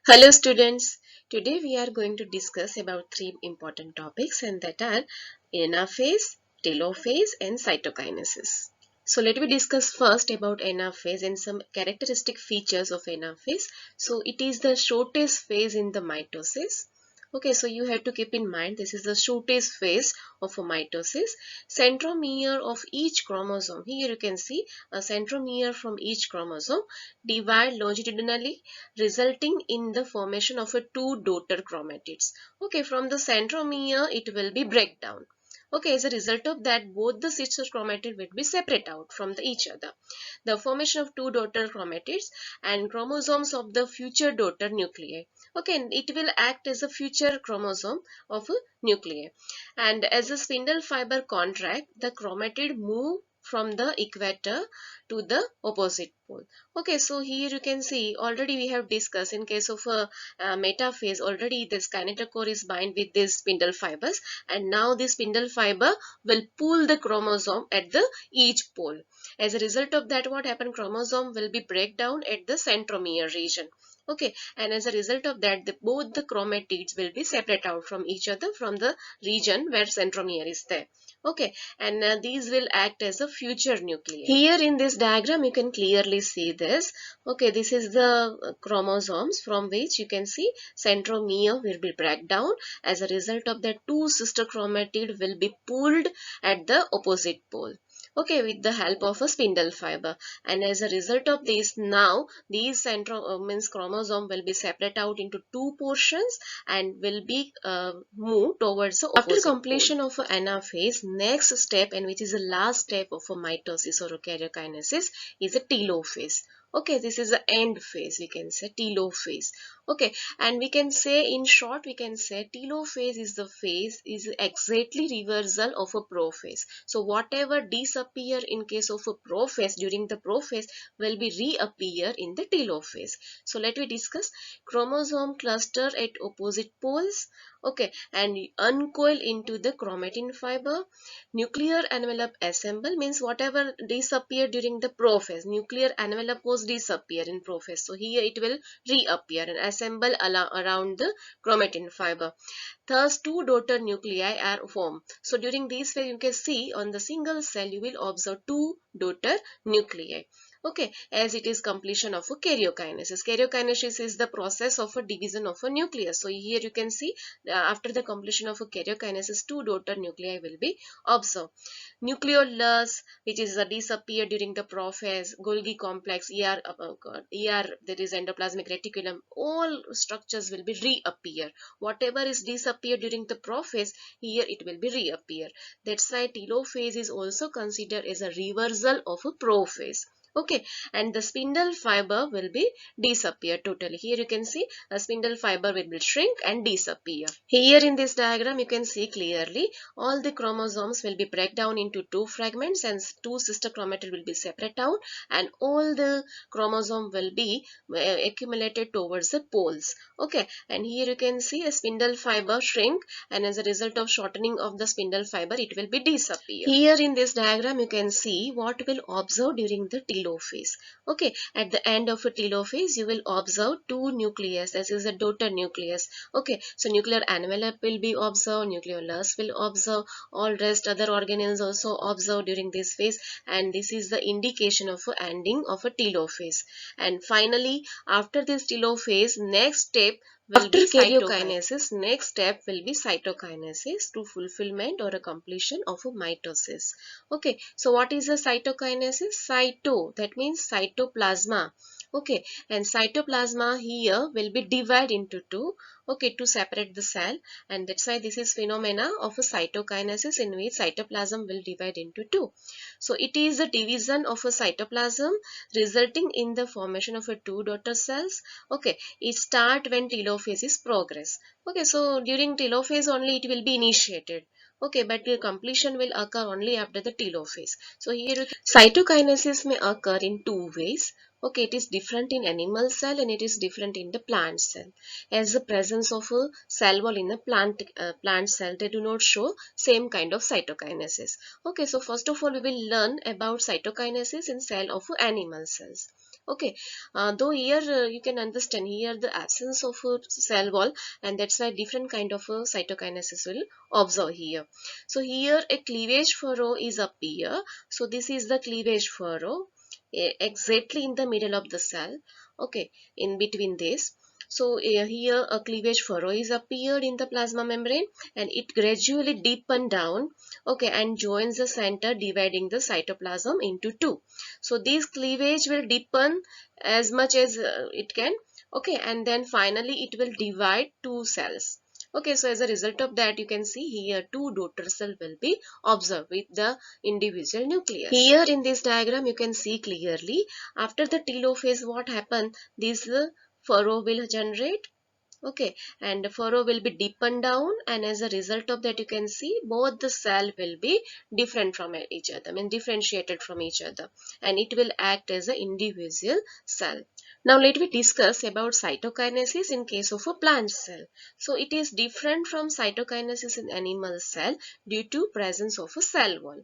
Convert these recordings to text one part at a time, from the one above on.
Hello students, today we are going to discuss about three important topics and that are anaphase, telophase and cytokinesis. So let me discuss first about anaphase and some characteristic features of anaphase. So it is the shortest phase in the mitosis. Okay, so you have to keep in mind this is the shortest phase of a mitosis. Centromere of each chromosome, here you can see a centromere from each chromosome divide longitudinally resulting in the formation of a two daughter chromatids. Okay, from the centromere it will be breakdown. Okay, as a result of that, both the sister chromatid will be separate out from each other. The formation of two daughter chromatids and chromosomes of the future daughter nuclei. Okay, and it will act as a future chromosome of a nuclei. And as a spindle fiber contract, the chromatid move from the equator to the opposite pole. Okay, so here you can see already we have discussed in case of a metaphase already this kinetochore is bind with these spindle fibers, and now this spindle fiber will pull the chromosome at the each pole. As a result of that, what happened, chromosome will be break down at the centromere region. Okay, and as a result of that both the chromatids will be separate out from each other from the region where centromere is there. Okay, and these will act as a future nuclei. Here in this diagram you can clearly see this. Okay, this is the chromosomes from which you can see centromere will be break down. As a result of that, two sister chromatid will be pulled at the opposite pole. Okay, with the help of a spindle fiber, and as a result of this, now these means chromosome will be separated out into two portions and will be moved towards the opposite. After completion pole of anaphase, next step and which is the last step of a mitosis or a karyokinesis is a telophase. Okay, this is the end phase, we can say telophase. Okay, and we can say in short we can say telophase is the phase is exactly reversal of a prophase. So whatever disappear in case of a prophase during the prophase will be reappear in the telophase. So let me discuss chromosome cluster at opposite poles. Okay, and uncoil into the chromatin fiber. Nuclear envelope assemble means whatever disappear during the prophase, nuclear envelope was disappear in prophase, so here it will reappear and assemble around the chromatin fiber. Thus, two daughter nuclei are formed. So during this phase, you can see on the single cell, you will observe two daughter nuclei. Okay, as it is completion of a karyokinesis. Karyokinesis is the process of a division of a nucleus. So here you can see after the completion of a karyokinesis, two daughter nuclei will be observed. Nucleolus, which is disappear during the prophase, Golgi complex, there is endoplasmic reticulum, all structures will be reappear. Whatever is disappear during the prophase, here it will be reappear. That's why telophase is also considered as a reversal of a prophase. Okay, and the spindle fiber will be disappear totally. Here you can see a spindle fiber will shrink and disappear. Here in this diagram you can see clearly all the chromosomes will be break down into two fragments and two sister chromatid will be separate out, and all the chromosome will be accumulated towards the poles. Okay, and here you can see a spindle fiber shrink, and as a result of shortening of the spindle fiber it will be disappear. Here in this diagram you can see what will observe during the telophase. Okay, at the end of a telophase you will observe two nucleus, as is a daughter nucleus. Okay, so nuclear envelope will be observed, nucleolus will observe, all rest other organelles also observed during this phase, and this is the indication of a ending of a telophase. And finally, after this telophase, next step will be karyokinesis. Next step will be cytokinesis to fulfillment or a completion of a mitosis. Okay, so what is a cytokinesis? Cyto, that means cytoplasma. Okay, and cytoplasma here will be divided into two. Okay, to separate the cell, and that's why this is phenomena of a cytokinesis in which cytoplasm will divide into two. So it is a division of a cytoplasm resulting in the formation of a two daughter cells. Okay, it start when telophase is progress. Okay, so during telophase only it will be initiated. Okay, but the completion will occur only after the telophase. So here cytokinesis may occur in two ways. Okay, it is different in animal cell and it is different in the plant cell. As the presence of a cell wall in a plant cell, they do not show same kind of cytokinesis. Okay, so first of all we will learn about cytokinesis in cell of animal cells. Okay, though here you can understand here the absence of a cell wall, and that's why different kind of cytokinesis will observe here. So here a cleavage furrow is up here. So this is the cleavage furrow exactly in the middle of the cell. Okay, in between this. So here a cleavage furrow is appeared in the plasma membrane, and it gradually deepen down, okay, and joins the center, dividing the cytoplasm into two. So this cleavage will deepen as much as it can, okay, and then finally it will divide two cells. Okay, so as a result of that, you can see here two daughter cell will be observed with the individual nucleus. Here in this diagram, you can see clearly after the telophase what happened. This furrow will generate, okay, and the furrow will be deepened down, and as a result of that you can see both the cell will be different from each other, I mean differentiated from each other, and it will act as an individual cell. Now let me discuss about cytokinesis in case of a plant cell. So it is different from cytokinesis in animal cell due to presence of a cell wall.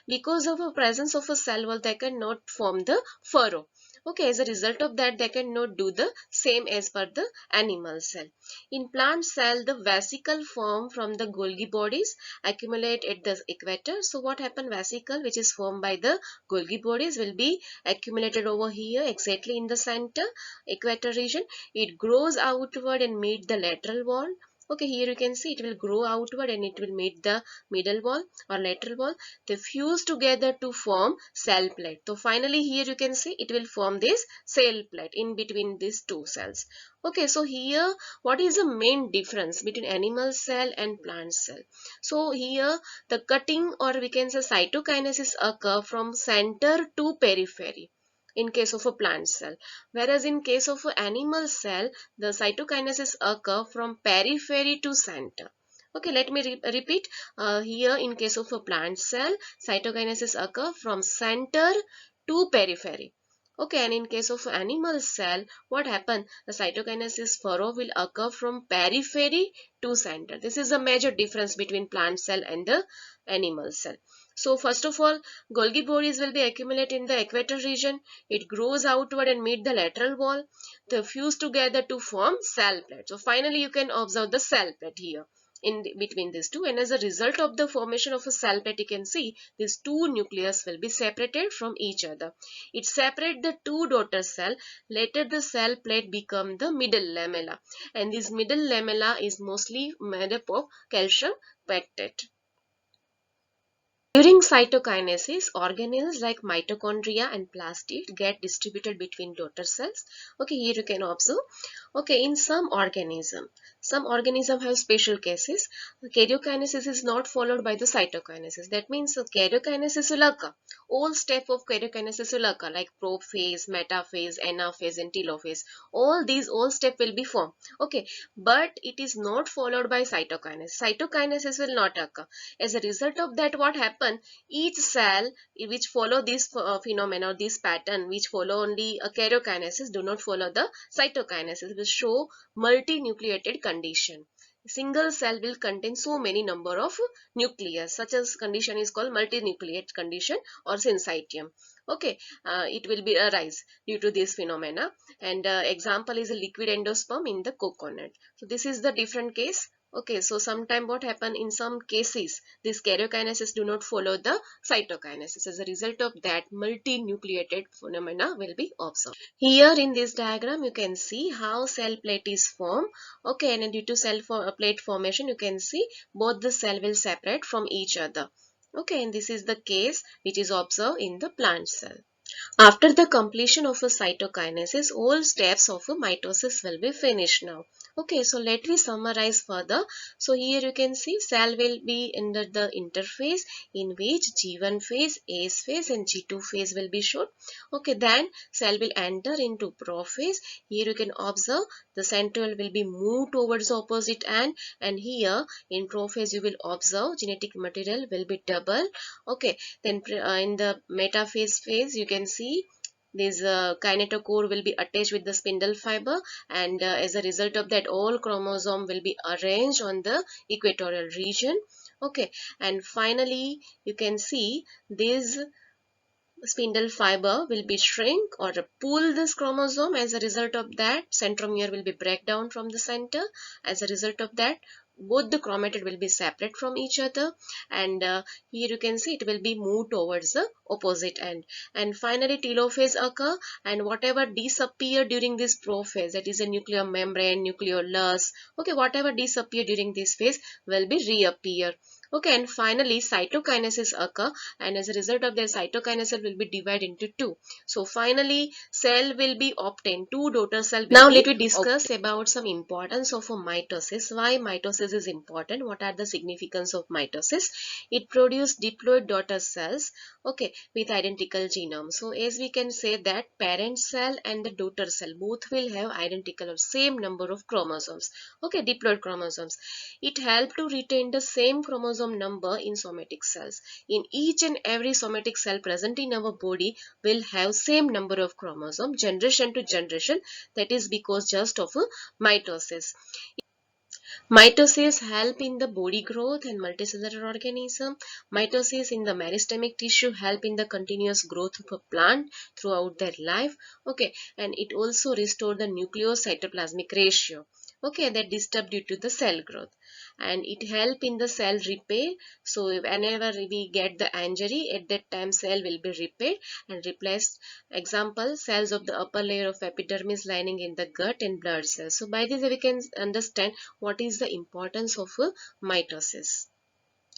Because of a presence of a cell wall, they cannot form the furrow. Okay, as a result of that, they cannot do the same as per the animal cell. In plant cell, the vesicle formed from the Golgi bodies accumulate at the equator. So what happen? Vesicle which is formed by the Golgi bodies will be accumulated over here exactly in the center equator region. It grows outward and meet the lateral wall. Okay, here you can see it will grow outward and it will meet the middle wall or lateral wall. They fuse together to form cell plate. So finally here you can see it will form this cell plate in between these two cells. Okay, so here what is the main difference between animal cell and plant cell? So here the cutting, or we can say cytokinesis, occur from center to periphery in case of a plant cell, whereas in case of an animal cell the cytokinesis occur from periphery to center. Okay, let me repeat. Here in case of a plant cell, cytokinesis occur from center to periphery. Okay, and in case of animal cell, what happen? The cytokinesis furrow will occur from periphery to center. This is a major difference between plant cell and the animal cell. So first of all, Golgi bodies will be accumulated in the equator region. It grows outward and meet the lateral wall. They fuse together to form cell plate. So finally, you can observe the cell plate here in between these two, and as a result of the formation of a cell plate, you can see these two nucleus will be separated from each other. It separates the two daughter cell. Later the cell plate become the middle lamella, and this middle lamella is mostly made up of calcium pectate. During cytokinesis, organelles like mitochondria and plastid get distributed between daughter cells. Okay, here you can observe. Okay, in some organism have special cases. Karyokinesis is not followed by the cytokinesis. That means karyokinesis will occur. All steps of karyokinesis will occur, like prophase, metaphase, anaphase, and telophase. All steps will be formed. Okay, but it is not followed by cytokinesis. Cytokinesis will not occur. As a result of that, what happen? Each cell which follow this phenomena, this pattern, which follow only a karyokinesis, do not follow the cytokinesis, will show multinucleated condition. Single cell will contain so many number of nucleus. Such as condition is called multinucleate condition or syncytium. Okay, it will be arise due to this phenomena, and example is a liquid endosperm in the coconut. So this is the different case. Okay, so sometime what happen in some cases, this karyokinesis do not follow the cytokinesis. As a result of that, multinucleated phenomena will be observed. Here in this diagram, you can see how cell plate is formed. Okay, and due to plate formation, you can see both the cell will separate from each other. Okay, and this is the case which is observed in the plant cell. After the completion of a cytokinesis, all steps of a mitosis will be finished now. Okay, so let me summarize further. So here you can see cell will be under the interphase in which G1 phase, S phase and G2 phase will be shown. Okay, then cell will enter into prophase. Here you can observe the central will be moved towards the opposite end, and here in prophase you will observe genetic material will be double. Okay, then in the metaphase phase you can see this kinetochore will be attached with the spindle fiber, and as a result of that all chromosome will be arranged on the equatorial region. Okay, and finally you can see this spindle fiber will be shrink or pull this chromosome. As a result of that, centromere will be break down from the center. As a result of that, both the chromatid will be separate from each other, and here you can see it will be moved towards the opposite end, and finally telophase occur, and whatever disappear during this prophase, that is a nuclear membrane, nucleolus, okay, whatever disappear during this phase will be reappear. Okay, and finally cytokinesis occur, and as a result of the cytokinesis will be divided into two. So finally cell will be obtained, two daughter cell. Now let me discuss about some importance of a mitosis. Why mitosis is important? What are the significance of mitosis? It produces diploid daughter cells, okay, with identical genome. So as we can say that parent cell and the daughter cell both will have identical or same number of chromosomes, okay, diploid chromosomes. It helps to retain the same chromosome number in somatic cells. In each and every somatic cell present in our body will have same number of chromosome generation to generation. That is because just of a mitosis. Mitosis help in the body growth and multicellular organism. Mitosis in the meristemic tissue help in the continuous growth of a plant throughout their life. Okay, and it also restore the nucleocytoplasmic ratio, okay, that disturbed due to the cell growth, and it help in the cell repair. So whenever we get the injury, at that time cell will be repaired and replaced. Example, cells of the upper layer of epidermis lining in the gut and blood cells. So by this we can understand what is the importance of mitosis.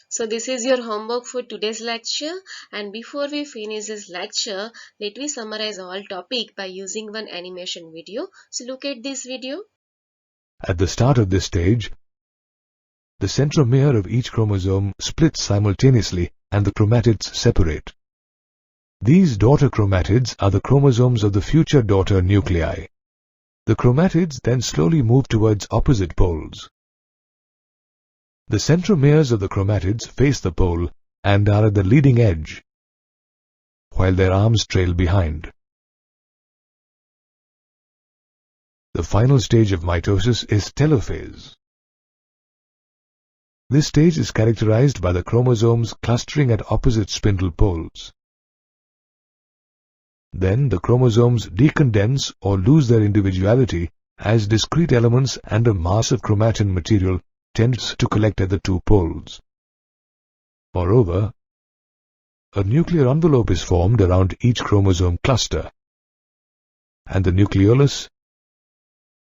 So this is your homework for today's lecture, and before we finish this lecture, let me summarize all topic by using one animation video. So look at this video. At the start of this stage, the centromere of each chromosome splits simultaneously and the chromatids separate. These daughter chromatids are the chromosomes of the future daughter nuclei. The chromatids then slowly move towards opposite poles. The centromeres of the chromatids face the pole and are at the leading edge, while their arms trail behind. The final stage of mitosis is telophase. This stage is characterized by the chromosomes clustering at opposite spindle poles. Then the chromosomes decondense or lose their individuality as discrete elements, and a mass of chromatin material tends to collect at the two poles. Moreover, a nuclear envelope is formed around each chromosome cluster, and the nucleolus,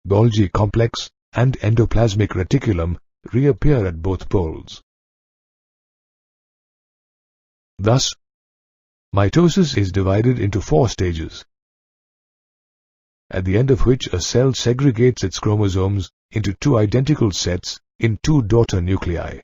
Golgi complex, and endoplasmic reticulum reappear at both poles. Thus, mitosis is divided into 4 stages, at the end of which a cell segregates its chromosomes into 2 identical sets in 2 daughter nuclei.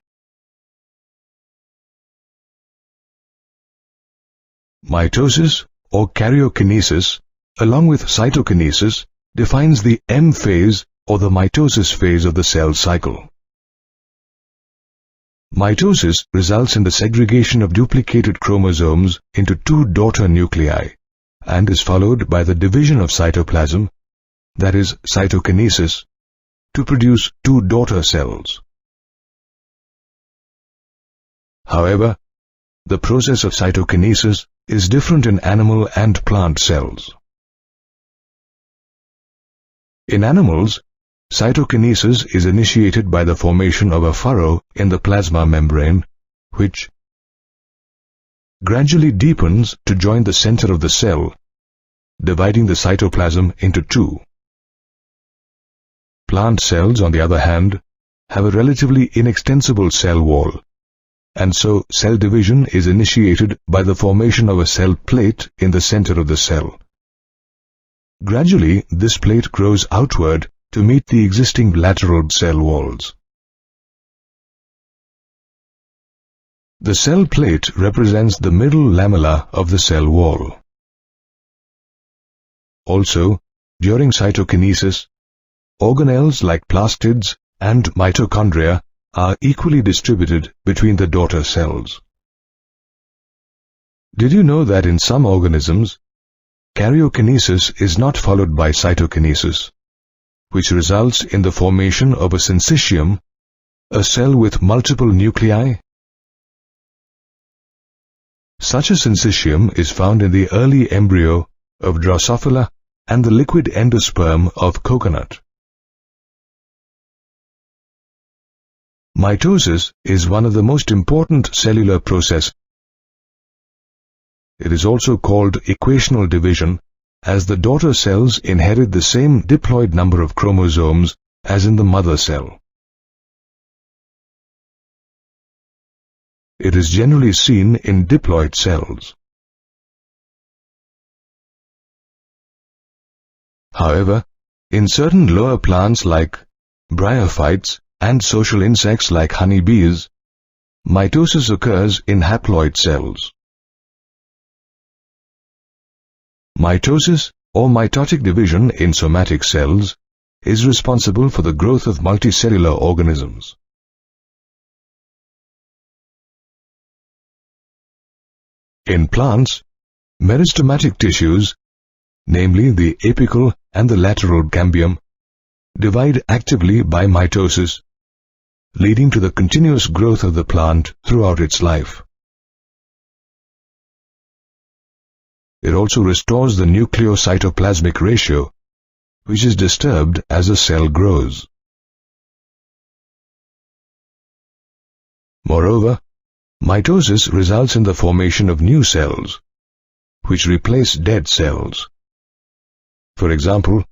Mitosis or karyokinesis, along with cytokinesis, defines the M phase or the mitosis phase of the cell cycle. Mitosis results in the segregation of duplicated chromosomes into 2 daughter nuclei and is followed by the division of cytoplasm, that is cytokinesis, to produce 2 daughter cells. However, the process of cytokinesis is different in animal and plant cells. In animals, cytokinesis is initiated by the formation of a furrow in the plasma membrane, which gradually deepens to join the center of the cell, dividing the cytoplasm into 2. Plant cells, on the other hand, have a relatively inextensible cell wall, and so cell division is initiated by the formation of a cell plate in the center of the cell. Gradually, this plate grows outward to meet the existing lateral cell walls. The cell plate represents the middle lamella of the cell wall. Also, during cytokinesis, organelles like plastids and mitochondria are equally distributed between the daughter cells. Did you know that in some organisms, karyokinesis is not followed by cytokinesis, which results in the formation of a syncytium, a cell with multiple nuclei? Such a syncytium is found in the early embryo of Drosophila and the liquid endosperm of coconut. Mitosis is one of the most important cellular processes. It is also called equational division, as the daughter cells inherit the same diploid number of chromosomes as in the mother cell. It is generally seen in diploid cells. However, in certain lower plants like bryophytes and social insects like honeybees, mitosis occurs in haploid cells. Mitosis, or mitotic division in somatic cells, is responsible for the growth of multicellular organisms. In plants, meristematic tissues, namely the apical and the lateral cambium, divide actively by mitosis, leading to the continuous growth of the plant throughout its life. It also restores the nucleocytoplasmic ratio, which is disturbed as a cell grows. Moreover, mitosis results in the formation of new cells, which replace dead cells. For example,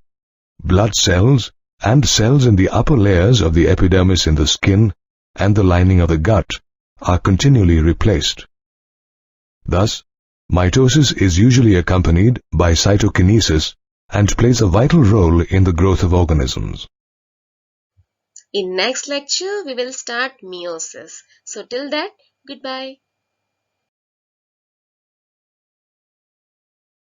blood cells and cells in the upper layers of the epidermis in the skin and the lining of the gut are continually replaced. Thus, mitosis is usually accompanied by cytokinesis and plays a vital role in the growth of organisms. In next lecture, we will start meiosis. So till that, goodbye.